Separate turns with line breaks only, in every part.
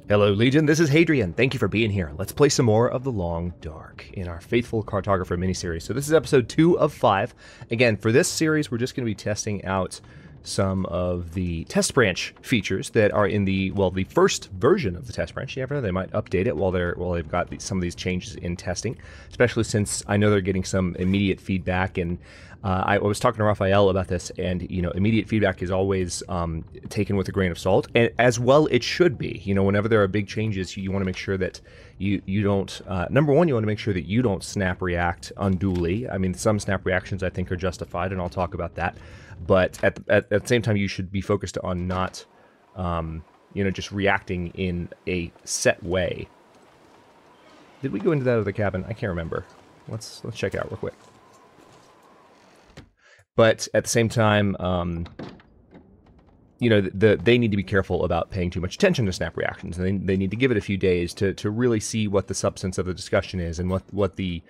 Hello Legion, this is Hadrian. Thank you for being here. Let's play some more of The Long Dark in our faithful Cartographer miniseries. So this is episode 2 of 5. Again, for this series, we're just going to be testing out some of the test branch features that are in the first version of the test branch. You never know, they might update it while they've got some of these changes in testing, especially since I know they're getting some immediate feedback. And I was talking to Raphael about this, and immediate feedback is always taken with a grain of salt, and as well it should be. Whenever there are big changes, you want to make sure that you don't. Number one, you want to make sure that you don't snap react unduly. I mean, some snap reactions I think are justified, and I'll talk about that. But at the same time, you should be focused on not, just reacting in a set way. Did we go into that other cabin? I can't remember. Let's check it out real quick. But at the same time, they need to be careful about paying too much attention to snap reactions. And they need to give it a few days to really see what the substance of the discussion is and what the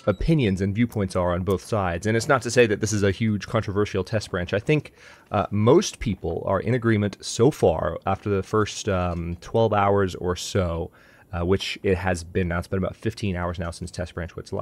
opinions and viewpoints are on both sides. And it's not to say that this is a huge controversial test branch. I think most people are in agreement so far after the first 12 hours or so, which it has been now. It's been about 15 hours now since test branch went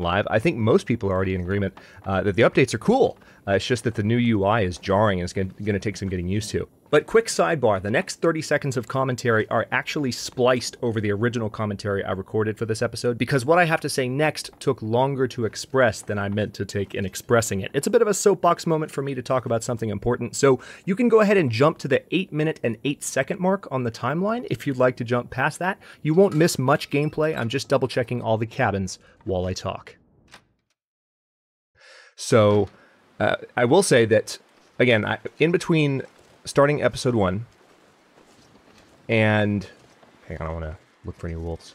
live. I think most people are already in agreement that the updates are cool. It's just that the new UI is jarring and it's going to take some getting used to. But quick sidebar, the next 30 seconds of commentary are actually spliced over the original commentary I recorded for this episode, because what I have to say next took longer to express than I meant to take in expressing it. It's a bit of a soapbox moment for me to talk about something important, so you can go ahead and jump to the 8-minute and 8-second mark on the timeline if you'd like to jump past that. You won't miss much gameplay. I'm just double checking all the cabins while I talk. So I will say that, again, in between starting episode 1 and... hang on, I want to look for any wolves.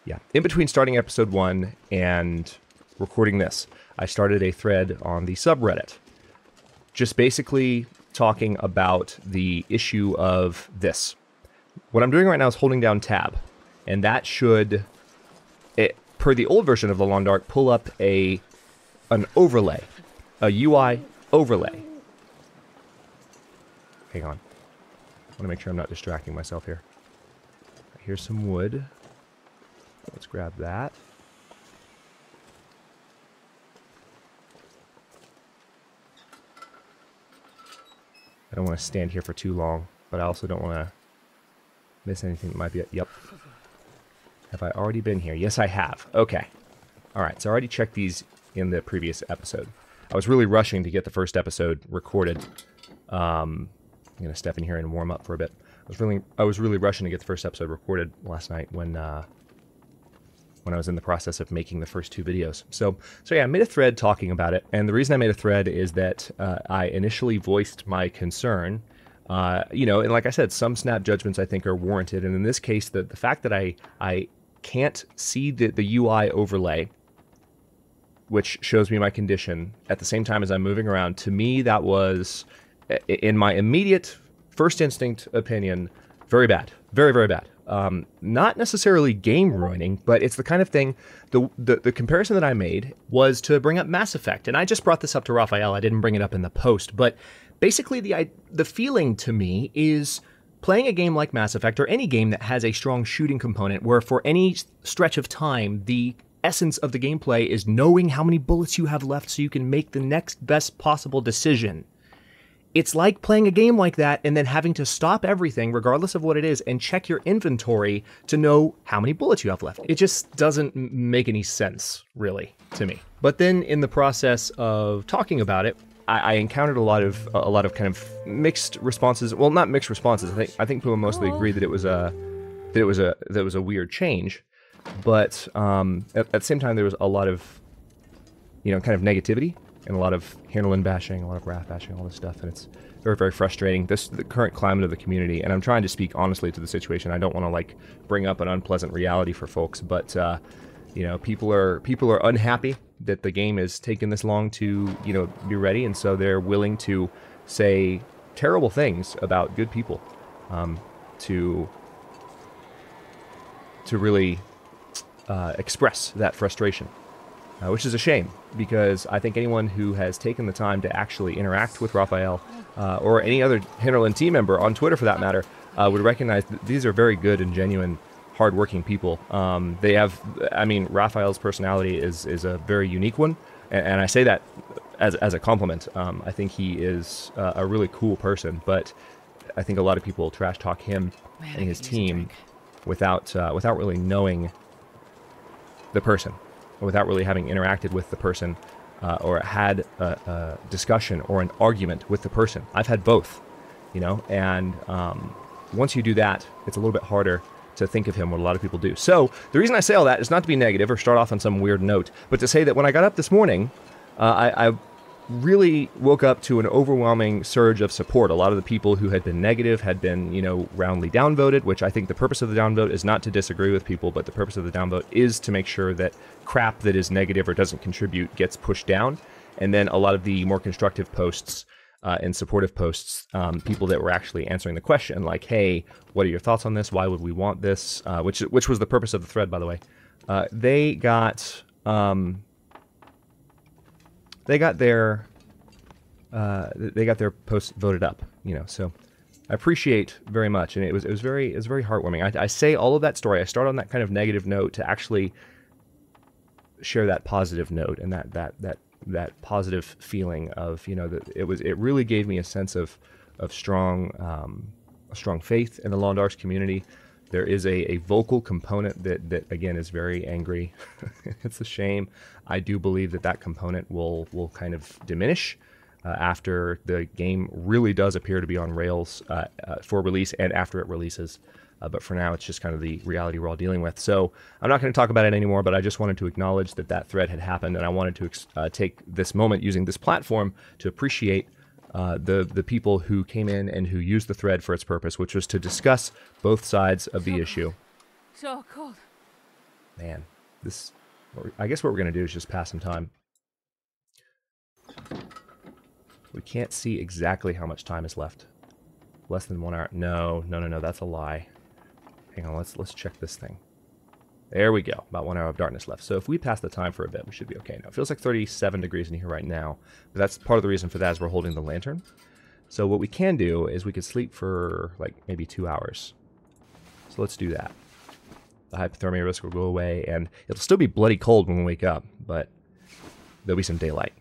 Yeah, in between starting episode 1 and recording this, I started a thread on the subreddit, just basically talking about the issue of this. What I'm doing right now is holding down tab, and that should, per the old version of The Long Dark, pull up an overlay, a UI overlay. Hang on. I want to make sure I'm not distracting myself here. Here's some wood. Let's grab that. I don't want to stand here for too long, but I also don't want to miss anything that might be... Yep. Have I already been here? Yes, I have. Okay. Alright, so I already checked these in the previous episode. I was really rushing to get the first episode recorded. I'm going to step in here and warm up for a bit. I was really rushing to get the first episode recorded last night when I was in the process of making the first 2 videos. So yeah, I made a thread talking about it, and the reason I made a thread is that I initially voiced my concern. And like I said, some snap judgments I think are warranted, and in this case, the fact that I can't see the UI overlay, which shows me my condition at the same time as I'm moving around, to me that was, in my immediate first instinct opinion, very bad. Very, very bad. Not necessarily game ruining, but it's the kind of thing, the comparison that I made was to bring up Mass Effect. And I just brought this up to Raphael. I didn't bring it up in the post, but basically the feeling to me is playing a game like Mass Effect, or any game that has a strong shooting component, where for any stretch of time, the essence of the gameplay is knowing how many bullets you have left so you can make the next best possible decision. It's like playing a game like that and then having to stop everything, regardless of what it is, and check your inventory to know how many bullets you have left. It just doesn't make any sense, really, to me. But then in the process of talking about it, I encountered a lot of kind of mixed responses. Well, not mixed responses. I think people mostly agreed that it was a weird change. But at the same time, there was a lot of kind of negativity, and a lot of Handlin bashing, a lot of Wrath bashing, all this stuff, and it's very, very frustrating. The current climate of the community, and I'm trying to speak honestly to the situation. I don't want to bring up an unpleasant reality for folks, but people are unhappy that the game has taken this long to be ready, and so they're willing to say terrible things about good people to really express that frustration. which is a shame because I think anyone who has taken the time to actually interact with Raphael or any other Hinterland team member on Twitter for that matter would recognize that these are very good and genuine, hardworking people. They have, I mean, Raphael's personality is a very unique one, and I say that as a compliment. I think he is a really cool person, but I think a lot of people trash talk him and his team without really knowing the person, without really having interacted with the person or had a discussion or an argument with the person. I've had both, you know, and once you do that, it's a little bit harder to think of him, what a lot of people do. So the reason I say all that is not to be negative or start off on some weird note, but to say that when I got up this morning, I really woke up to an overwhelming surge of support. A lot of the people who had been negative had been, you know, roundly downvoted, which I think the purpose of the downvote is not to disagree with people, but the purpose of the downvote is to make sure that crap that is negative or doesn't contribute gets pushed down. And then a lot of the more constructive posts and supportive posts, people that were actually answering the question, like, hey, what are your thoughts on this? Why would we want this? Which was the purpose of the thread, by the way. They got their posts voted up, you know. So I appreciate very much, and it was very heartwarming. I say all of that story. I start on that kind of negative note to actually share that positive note and that positive feeling of, you know, that it really gave me a sense of strong faith in the Law and Arts community. There is a vocal component that again is very angry. It's a shame. I do believe that component will kind of diminish after the game really does appear to be on rails for release and after it releases. But for now, it's just kind of the reality we're all dealing with. So I'm not going to talk about it anymore, but I just wanted to acknowledge that thread had happened, and I wanted to take this moment using this platform to appreciate the people who came in and who used the thread for its purpose, which was to discuss both sides of the issue.
So cold.
Man, I guess what we're going to do is just pass some time. We can't see exactly how much time is left. Less than 1 hour. No, that's a lie. Hang on, let's check this thing. There we go. About 1 hour of darkness left. So if we pass the time for a bit, we should be okay. Now, it feels like 37 degrees in here right now, but that's part of the reason for that is we're holding the lantern. So what we can do is we could sleep for like maybe 2 hours. So let's do that. The hypothermia risk will go away, and it'll still be bloody cold when we wake up, but there'll be some daylight.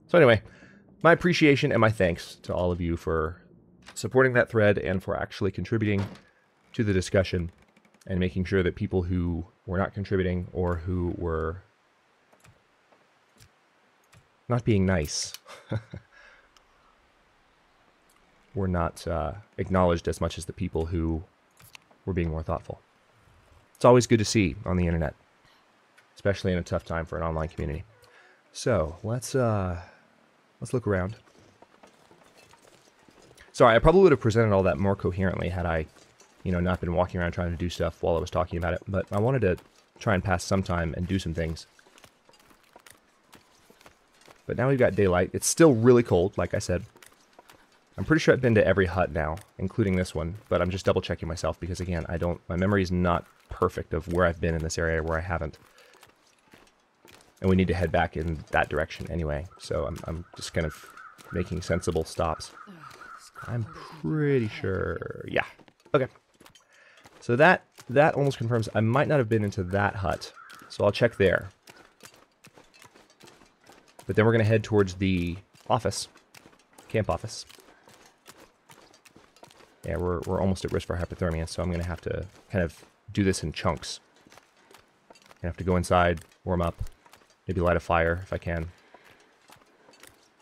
So anyway, my appreciation and my thanks to all of you for supporting that thread and for actually contributing to the discussion and making sure that people who were not contributing or who were not being nice were not acknowledged as much as the people who were being more thoughtful. It's always good to see on the internet, especially in a tough time for an online community. So let's look around. Sorry, I probably would have presented all that more coherently had I, you know, not been walking around trying to do stuff while I was talking about it, but I wanted to try and pass some time and do some things. But now we've got daylight. It's still really cold, like I said. I'm pretty sure I've been to every hut now, including this one, but I'm just double checking myself because, again, my memory is not perfect of where I've been in this area, where I haven't. And we need to head back in that direction anyway, so I'm just kind of making sensible stops. I'm pretty sure, yeah. Okay. So that almost confirms I might not have been into that hut, so I'll check there. But then we're going to head towards the office, camp office. Yeah, we're almost at risk for hypothermia, so I'm going to have to kind of do this in chunks. I have to go inside, warm up, maybe light a fire if I can.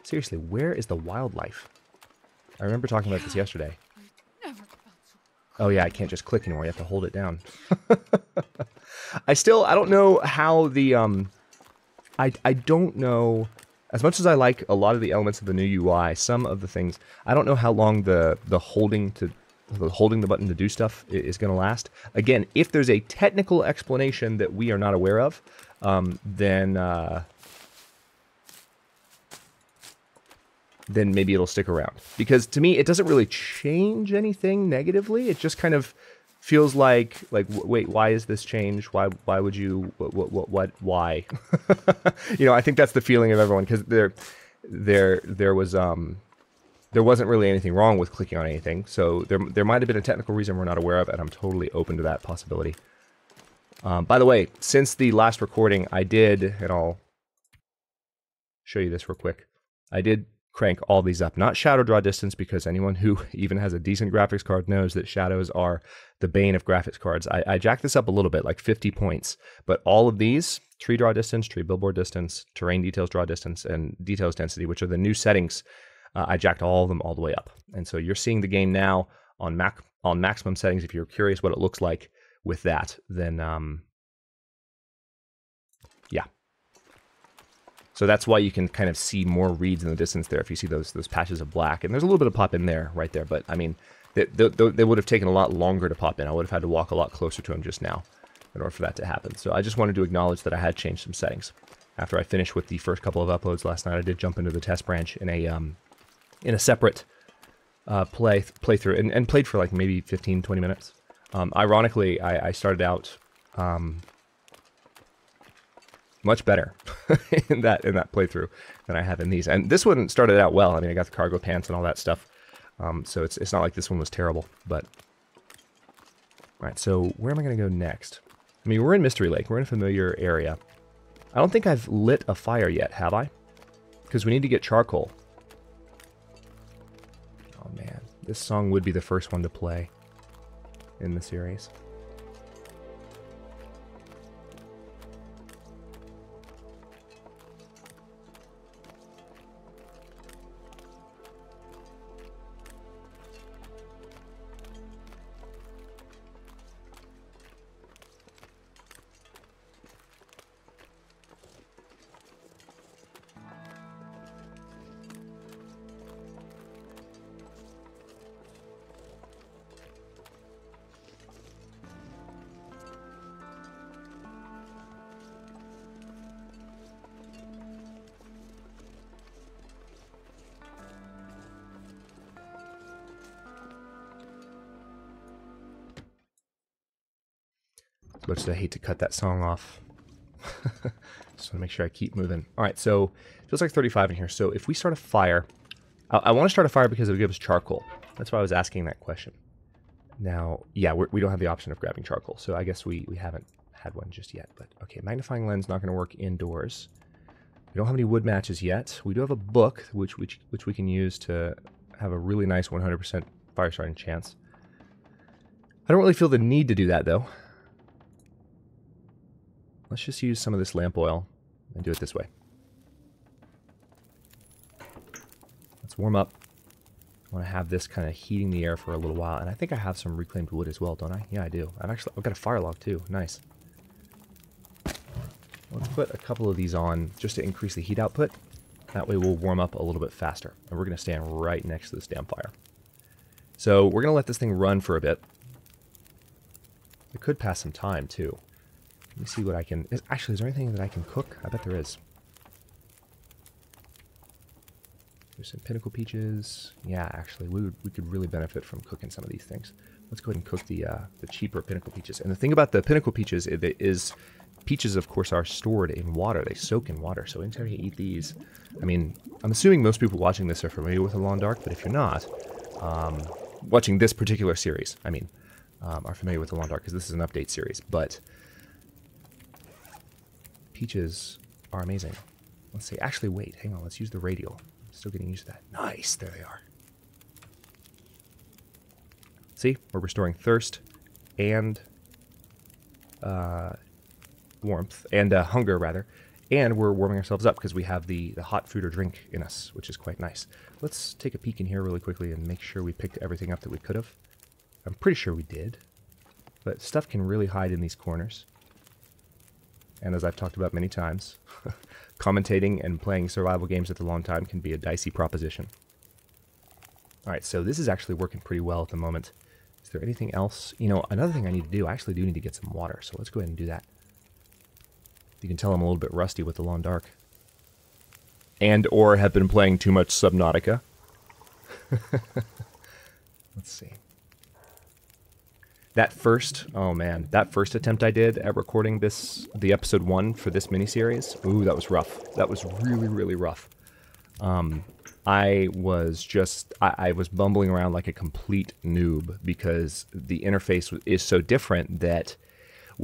Seriously, where is the wildlife? I remember talking about this yesterday. Oh yeah, I can't just click anymore. You have to hold it down. I don't know how the I don't know, as much as I like a lot of the elements of the new UI, some of the things, I don't know how long the holding the button to do stuff is going to last. Again, if there's a technical explanation that we are not aware of, then maybe it'll stick around. Because to me, it doesn't really change anything negatively. It just kind of feels like wait, why is this change? Why would you what why? You know, I think that's the feeling of everyone, because there wasn't really anything wrong with clicking on anything, so there might have been a technical reason we're not aware of, and I'm totally open to that possibility. By the way, since the last recording, I did, and I'll show you this real quick, I did crank all these up. Not shadow draw distance, because anyone who even has a decent graphics card knows that shadows are the bane of graphics cards. I jacked this up a little bit, like 50 points, but all of these, tree draw distance, tree billboard distance, terrain details draw distance, and details density, which are the new settings, I jacked all of them all the way up. And so you're seeing the game now on maximum settings. If you're curious what it looks like with that, then yeah. So that's why you can kind of see more reeds in the distance there if you see those patches of black. And there's a little bit of pop in there, right there. But I mean, they would have taken a lot longer to pop in. I would have had to walk a lot closer to them just now in order for that to happen. So I just wanted to acknowledge that I had changed some settings. After I finished with the first couple of uploads last night, I did jump into the test branch in a separate playthrough and played for like maybe 15-20 minutes. Ironically, I started out much better in that playthrough than I have in these. And this one started out well. I mean, I got the cargo pants and all that stuff. So it's not like this one was terrible. But all right, so where am I going to go next? I mean, we're in Mystery Lake. We're in a familiar area. I don't think I've lit a fire yet, have I? Because we need to get charcoal. Oh man, this song would be the first one to play in the series. As much as I hate to cut that song off. Just want to make sure I keep moving. All right, so it feels like 35 in here. So if we start a fire, I want to start a fire because it'll give us charcoal. That's why I was asking that question. Now, yeah, we don't have the option of grabbing charcoal, so I guess we haven't had one just yet. But okay, magnifying lens not going to work indoors. We don't have any wood matches yet. We do have a book which we can use to have a really nice 100% fire starting chance. I don't really feel the need to do that though. Let's just use some of this lamp oil and do it this way. Let's warm up. I want to have this kind of heating the air for a little while, and I think I have some reclaimed wood as well, don't I? Yeah, I do. I've got a fire log too. Nice. Let's put a couple of these on just to increase the heat output. That way we'll warm up a little bit faster, and we're going to stand right next to this damn fire. So we're going to let this thing run for a bit. It could pass some time too. Let me see what I can... Actually, is there anything that I can cook? I bet there is. There's some pinnacle peaches. Yeah, actually, we could really benefit from cooking some of these things. Let's go ahead and cook the cheaper pinnacle peaches. And the thing about the pinnacle peaches is peaches, of course, are stored in water. They soak in water. So anytime you eat these... I mean, I'm assuming most people watching this are familiar with Alone Dark, but if you're not, watching this particular series, I mean, are familiar with Alone Dark, because this is an update series, but... peaches are amazing. Let's see. Actually, wait. Hang on. Let's use the radial. I'm still getting used to that. Nice. There they are. See? We're restoring thirst and warmth and hunger, rather. And we're warming ourselves up because we have the hot food or drink in us, which is quite nice. Let's take a peek in here really quickly and make sure we picked everything up that we could have. I'm pretty sure we did. But stuff can really hide in these corners. And as I've talked about many times, commentating and playing survival games at the long time can be a dicey proposition. Alright, so this is actually working pretty well at the moment. Is there anything else? You know, another thing I need to do, I actually do need to get some water, so let's go ahead and do that. You can tell I'm a little bit rusty with the Alone Dark. And or have been playing too much Subnautica. Let's see. That first, oh man, that first attempt I did at recording the episode 1 for this miniseries, ooh, that was rough. That was really, really rough. I was bumbling around like a complete noob because the interface is so different that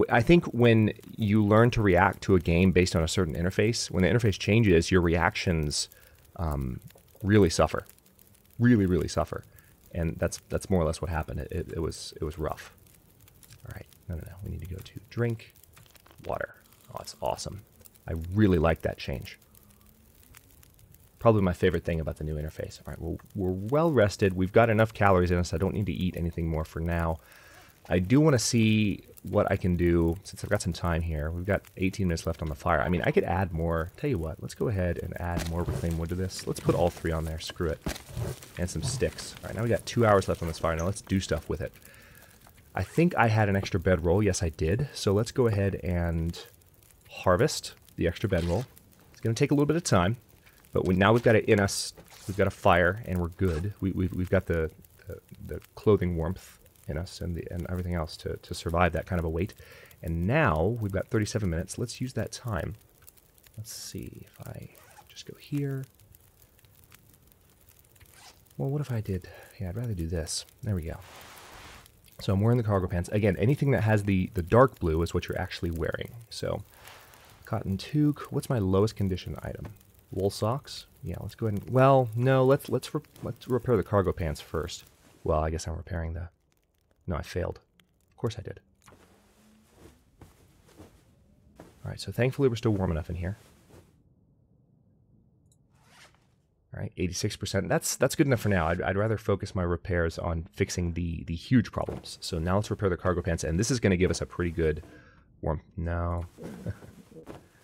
I think when you learn to react to a game based on a certain interface, when the interface changes, your reactions really suffer, really, really suffer. And that's more or less what happened. It was rough. All right, no, we need to go to drink water. Oh, it's awesome. I really like that change. Probably my favorite thing about the new interface. All right, well, we're well rested. We've got enough calories in us. I don't need to eat anything more for now. I do want to see what I can do since I've got some time here. We've got 18 minutes left on the fire. I mean, I could add more. Tell you what, let's go ahead and add more reclaimed wood to this. Let's put all 3 on there. Screw it. And some sticks. All right, now we got 2 hours left on this fire. Now let's do stuff with it. I think I had an extra bedroll. Yes, I did. So let's go ahead and harvest the extra bedroll. It's going to take a little bit of time. But now we've got it in us. We've got a fire, and we're good. We've got the clothing warmth in us and everything else to survive that kind of a weight. And now we've got 37 minutes. Let's use that time. Let's see if I just go here. Well, what if I did? Yeah, I'd rather do this. There we go. So I'm wearing the cargo pants. Again, anything that has the dark blue is what you're actually wearing. So cotton toque. What's my lowest condition item? Wool socks? Yeah, let's go ahead and... Well, no, let's repair the cargo pants first. Well, I guess I'm repairing the... No, I failed. Of course I did. Alright, so thankfully we're still warm enough in here. Alright, 86%. That's good enough for now. I'd rather focus my repairs on fixing the huge problems. So now let's repair the cargo pants, and this is going to give us a pretty good warmth... No.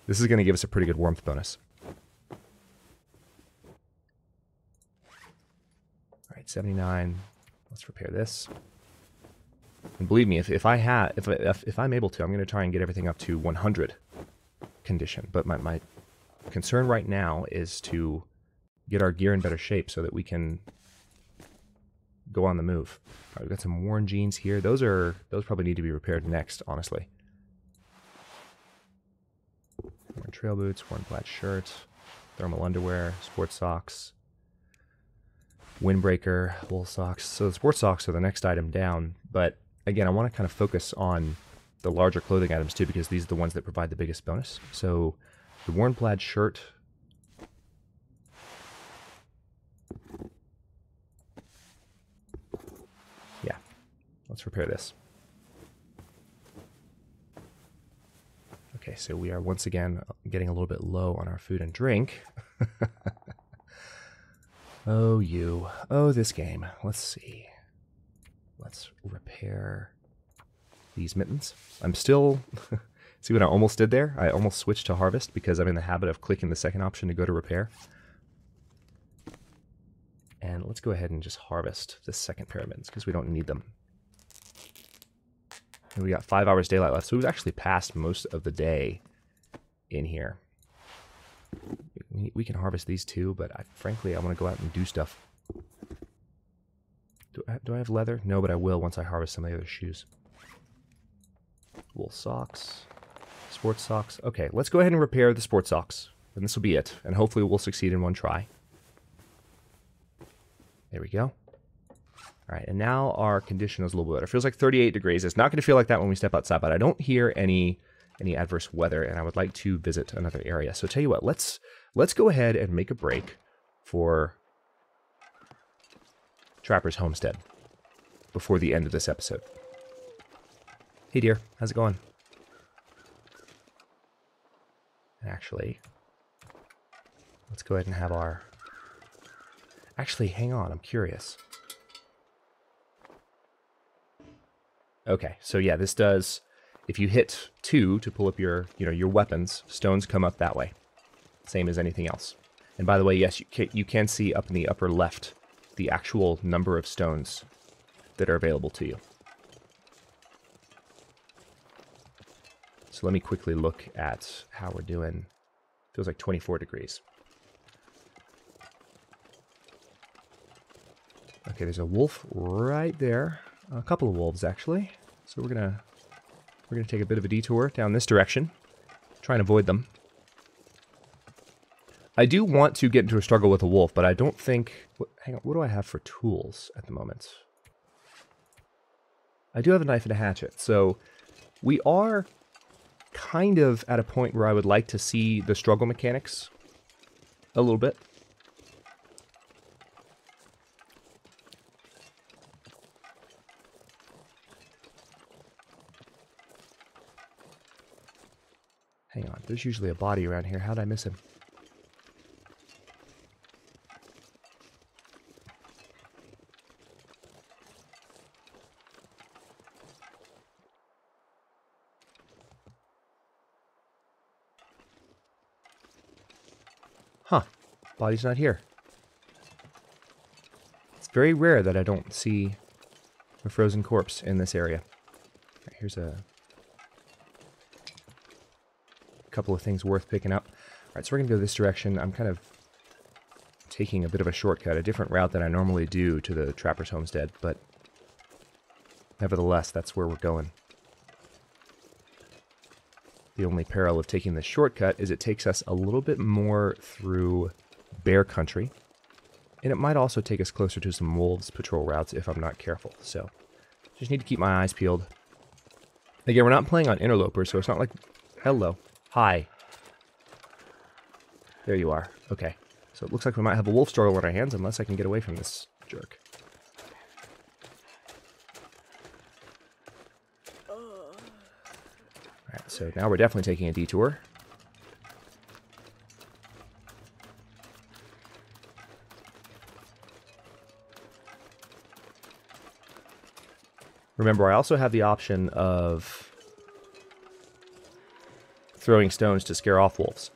This is going to give us a pretty good warmth bonus. 79. Let's repair this. And believe me, if I'm able to, I'm going to try and get everything up to 100 condition. But my concern right now is to get our gear in better shape so that we can go on the move. All right, we've got some worn jeans here. Those probably need to be repaired next, honestly. Worn trail boots, worn plaid shirt, thermal underwear, sports socks. Windbreaker, wool socks. So the sports socks are the next item down. But again, I want to kind of focus on the larger clothing items too, because these are the ones that provide the biggest bonus. So the worn plaid shirt. Yeah, let's repair this. Okay, so we are once again getting a little bit low on our food and drink. Oh, you. Oh, this game. Let's see. Let's repair these mittens. I'm still... See what I almost did there? I almost switched to harvest because I'm in the habit of clicking the second option to go to repair. And let's go ahead and just harvest this second pair of mittens because we don't need them. And we got 5 hours daylight left, so we've actually passed most of the day in here. We can harvest these too, but frankly, I want to go out and do stuff. Do I have leather? No, but I will once I harvest some of the other shoes. Wool socks. Sports socks. Okay, let's go ahead and repair the sports socks. And this will be it. And hopefully we'll succeed in one try. There we go. Alright, and now our condition is a little bit better. It feels like 38 degrees. It's not going to feel like that when we step outside, but I don't hear any adverse weather, and I would like to visit another area. So tell you what, let's go ahead and make a break for Trapper's Homestead before the end of this episode. Hey dear, how's it going? Actually, let's go ahead and have our... Actually, hang on, I'm curious. Okay, so yeah, this does... If you hit 2 to pull up your weapons, stones come up that way. Same as anything else. And by the way, yes, you can see up in the upper left the actual number of stones that are available to you. So let me quickly look at how we're doing. Feels like 24 degrees. Okay, there's a wolf right there. A couple of wolves, actually. So we're gonna take a bit of a detour down this direction. Try and avoid them. I do want to get into a struggle with a wolf, but I don't think... Hang on, what do I have for tools at the moment? I do have a knife and a hatchet, so we are kind of at a point where I would like to see the struggle mechanics a little bit. Hang on, there's usually a body around here. How did I miss him? Huh. Body's not here. It's very rare that I don't see a frozen corpse in this area. Right, here's a couple of things worth picking up. Alright, so we're going to go this direction. I'm kind of taking a bit of a shortcut, a different route than I normally do to the Trapper's Homestead, but nevertheless, that's where we're going. The only peril of taking this shortcut is it takes us a little bit more through bear country, and it might also take us closer to some wolves patrol routes if I'm not careful, so just need to keep my eyes peeled. Again, we're not playing on interlopers, so it's not like... Hello. Hi. There you are. Okay. So it looks like we might have a wolf struggle on our hands unless I can get away from this jerk. Alright, so now we're definitely taking a detour. Remember, I also have the option of throwing stones to scare off wolves.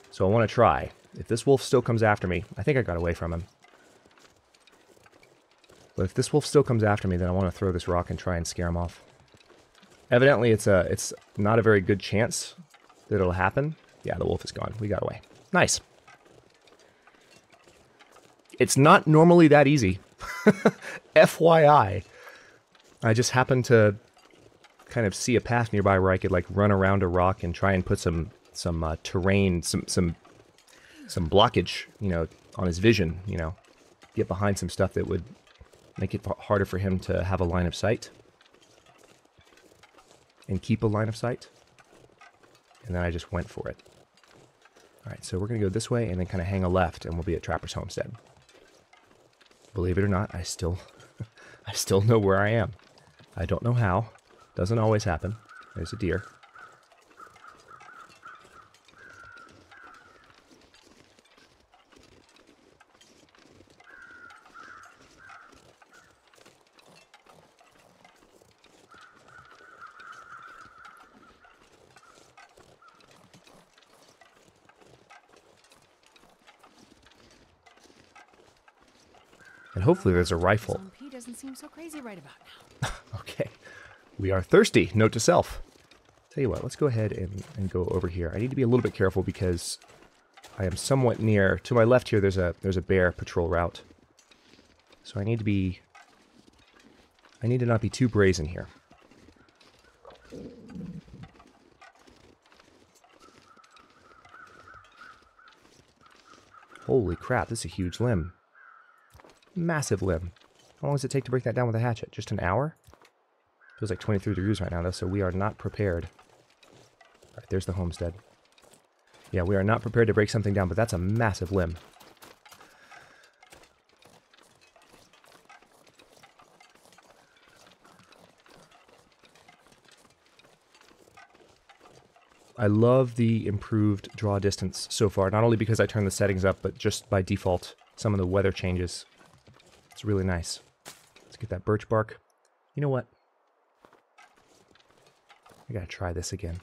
So I want to try. If this wolf still comes after me, I think I got away from him. But if this wolf still comes after me, then I want to throw this rock and try and scare him off. Evidently, it's not a very good chance that it'll happen. Yeah, the wolf is gone. We got away. Nice. It's not normally that easy. FYI. I just happened to kind of see a path nearby where I could like run around a rock and try and put some terrain, some blockage, you know, on his vision, you know, get behind some stuff that would make it harder for him to have a line of sight and keep a line of sight. And then I just went for it. All right, so we're going to go this way and then kind of hang a left and we'll be at Trapper's Homestead. Believe it or not, I still know where I am. I don't know how. Doesn't always happen. There's a deer. And hopefully there's a rifle.
He doesn't seem so crazy right about now.
Okay. We are thirsty. Note to self. Tell you what, let's go ahead and go over here. I need to be a little bit careful because I am somewhat near. To my left here, there's a bear patrol route. So I need to not be too brazen here. Holy crap, this is a huge limb. Massive limb. How long does it take to break that down with a hatchet? Just an hour? Feels like 23 degrees right now, though, so we are not prepared. Alright, there's the homestead. Yeah, we are not prepared to break something down, but that's a massive limb. I love the improved draw distance so far, not only because I turned the settings up, but just by default, some of the weather changes. It's really nice. Let's get that birch bark. You know what? I gotta try this again.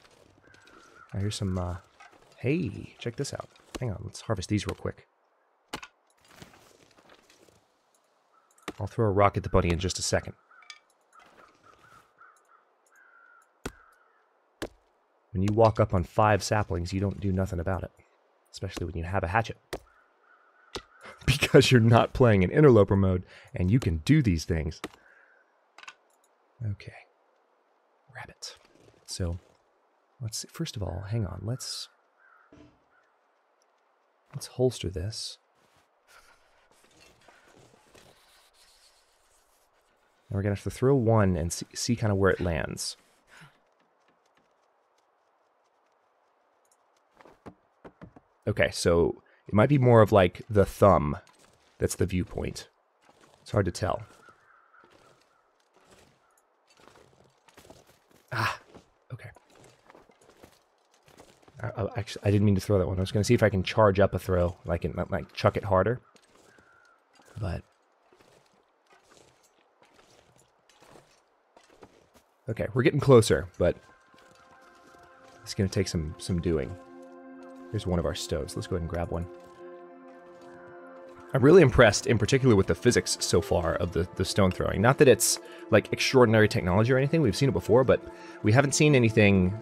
Now here's some, hey, check this out. Hang on, let's harvest these real quick. I'll throw a rock at the bunny in just a second. When you walk up on 5 saplings, you don't do nothing about it. Especially when you have a hatchet. Because you're not playing in interloper mode, and you can do these things. Okay. rabbit. So let's see. First of all, hang on. Let's holster this. And we're going to have to throw one and see kind of where it lands. Okay, so it might be more of like the thumb that's the viewpoint. It's hard to tell. Ah, okay. Actually, I didn't mean to throw that one. I was going to see if I can charge up a throw, like chuck it harder. But okay, we're getting closer, but it's going to take some doing. Here's one of our stoves. Let's go ahead and grab one. I'm really impressed, in particular, with the physics so far of the stone throwing. Not that it's like extraordinary technology or anything. We've seen it before, but we haven't seen anything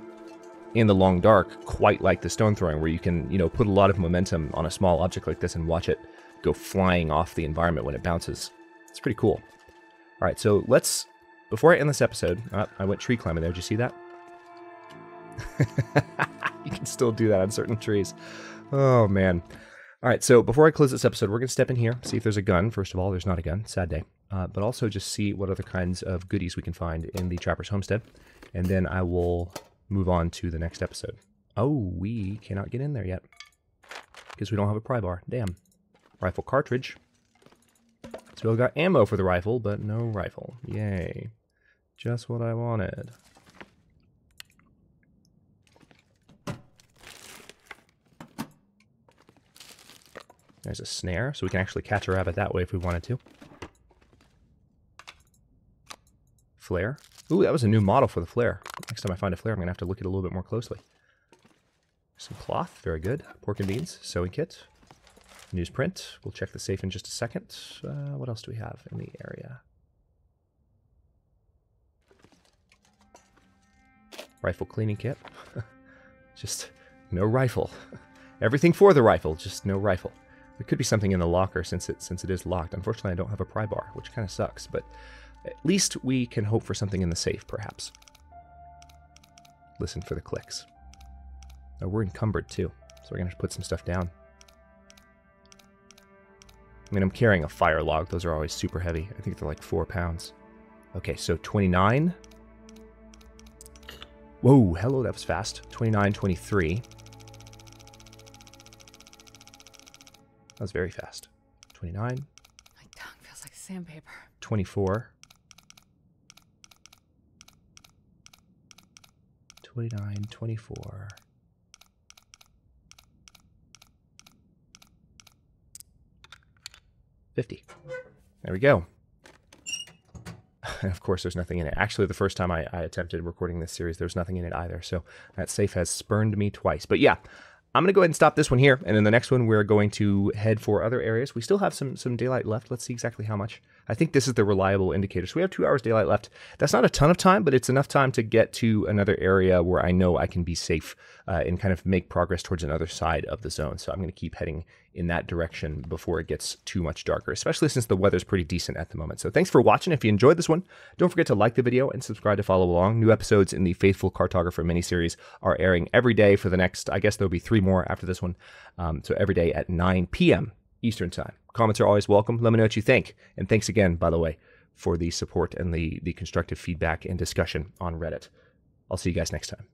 in the long dark quite like the stone throwing, where you can, you know, put a lot of momentum on a small object like this and watch it go flying off the environment when it bounces. It's pretty cool. All right, so let's, before I end this episode, I went tree climbing there. Did you see that? You can still do that on certain trees. Oh, man. All right, so before I close this episode, we're going to step in here, see if there's a gun. First of all, there's not a gun. Sad day. But also just see what other kinds of goodies we can find in the Trapper's Homestead. And then I will move on to the next episode. Oh, we cannot get in there yet because we don't have a pry bar. Damn. Rifle cartridge. So we got ammo for the rifle, but no rifle. Yay. Just what I wanted. There's a snare, so we can actually catch a rabbit that way if we wanted to. Flare. Ooh, that was a new model for the flare. Next time I find a flare, I'm going to have to look at it a little bit more closely. Some cloth, very good. Pork and beans, sewing kit. Newsprint. We'll check the safe in just a second. What else do we have in the area? Rifle cleaning kit. Just no rifle. Everything for the rifle, just no rifle. There could be something in the locker since it is locked. Unfortunately, I don't have a pry bar, which kind of sucks, but at least we can hope for something in the safe, perhaps. Listen for the clicks. Oh, we're encumbered, too, so we're going to have to put some stuff down. I mean, I'm carrying a fire log. Those are always super heavy. I think they're like 4 pounds. Okay, so 29. Whoa, hello, that was fast. 29, 23. That was very fast. 29.
My tongue feels like sandpaper.
24. 29, 24. 50. There we go. And of course, there's nothing in it. Actually, the first time I attempted recording this series, there's nothing in it either. So that safe has spurned me twice. But yeah, I'm going to go ahead and stop this one here. And in the next one, we're going to head for other areas. We still have some daylight left. Let's see exactly how much. I think this is the reliable indicator. So we have 2 hours daylight left. That's not a ton of time, but it's enough time to get to another area where I know I can be safe and kind of make progress towards another side of the zone. So I'm going to keep heading in that direction before it gets too much darker, especially since the weather's pretty decent at the moment. So thanks for watching. If you enjoyed this one, don't forget to like the video and subscribe to follow along. New episodes in the Faithful Cartographer miniseries are airing every day for the next, I guess there'll be 3 more after this one. So every day at 9 p.m. Eastern Time. Comments are always welcome. Let me know what you think. And thanks again, by the way, for the support and the constructive feedback and discussion on Reddit. I'll see you guys next time.